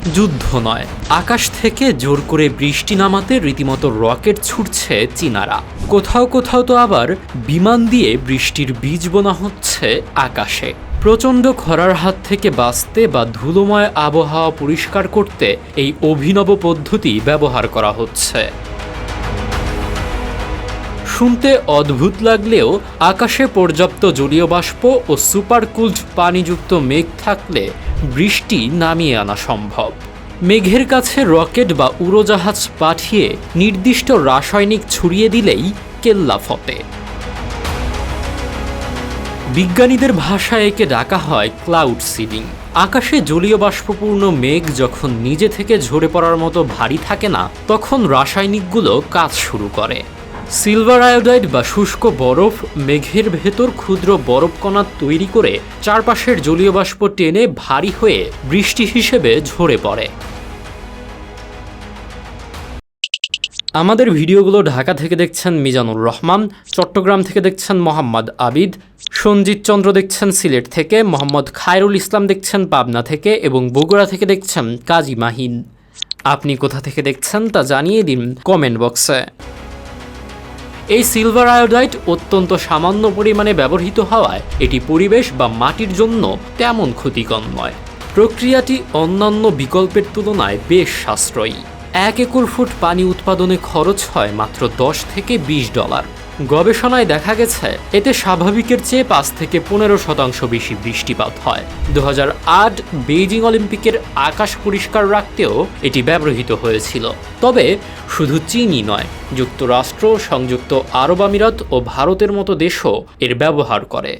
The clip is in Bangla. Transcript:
যুদ্ধ নয়, আকাশ থেকে জোর করে বৃষ্টি নামাতে রীতিমতো রকেট ছুটছে চীনারা। কোথাও কোথাও তো আবার বিমান দিয়ে বৃষ্টির বীজ বোনা হচ্ছে আকাশে। প্রচণ্ড খরার হাত থেকে বাঁচতে বা ধুলোময় আবহাওয়া পরিষ্কার করতে এই অভিনব পদ্ধতি ব্যবহার করা হচ্ছে। শুনতে অদ্ভুত লাগলেও আকাশে পর্যাপ্ত জলীয় বাষ্প ও সুপারকুলড পানিযুক্ত মেঘ থাকলে বৃষ্টি নামিয়ে আনা সম্ভব। মেঘের কাছে রকেট বা উড়োজাহাজ পাঠিয়ে নির্দিষ্ট রাসায়নিক ছড়িয়ে দিলেই কেল্লা ফতে। বিজ্ঞানীদের ভাষায় একে ডাকা হয় ক্লাউড সিডিং। আকাশে জলীয় বাষ্পপূর্ণ মেঘ যখন নিজে থেকে ঝরে পড়ার মতো ভারী থাকে না, তখন রাসায়নিকগুলো কাজ শুরু করে। সিলভার আয়োডাইড বা শুষ্ক বরফ মেঘের ভেতর ক্ষুদ্র বরফকণা তৈরি করে চারপাশের জলীয় বাষ্প টেনে ভারী হয়ে বৃষ্টি হিসেবে ঝরে পড়ে। আমাদের ভিডিওগুলো ঢাকা থেকে দেখছেন মিজানুর রহমান, চট্টগ্রাম থেকে দেখছেন মোহাম্মদ আবিদ, সঞ্জিত চন্দ্র দেখছেন সিলেট থেকে, মোহাম্মদ খায়রুল ইসলাম দেখছেন পাবনা থেকে এবং বগুড়া থেকে দেখছেন কাজী মাহিন। আপনি কোথা থেকে দেখছেন তা জানিয়ে দিন কমেন্ট বক্সে। এই সিলভার আয়োডাইড অত্যন্ত সামান্য পরিমাণে ব্যবহৃত হওয়ায় এটি পরিবেশ বা মাটির জন্য তেমন ক্ষতিকর নয়। প্রক্রিয়াটি অন্যান্য বিকল্পের তুলনায় বেশ সাশ্রয়ী। 1 একর ফুট পানি উৎপাদনে খরচ হয় মাত্র $10 থেকে $20। গবেষণায় দেখা গেছে এতে স্বাভাবিকের চেয়ে 5 থেকে 15% বেশি বৃষ্টিপাত হয়। 2008 বেইজিং অলিম্পিকের আকাশ পরিষ্কার রাখতেও এটি ব্যবহৃত হয়েছিল। তবে শুধু চীনই নয়, যুক্তরাষ্ট্র, সংযুক্ত আরব আমিরাত ও ভারতের মতো দেশও এর ব্যবহার করে।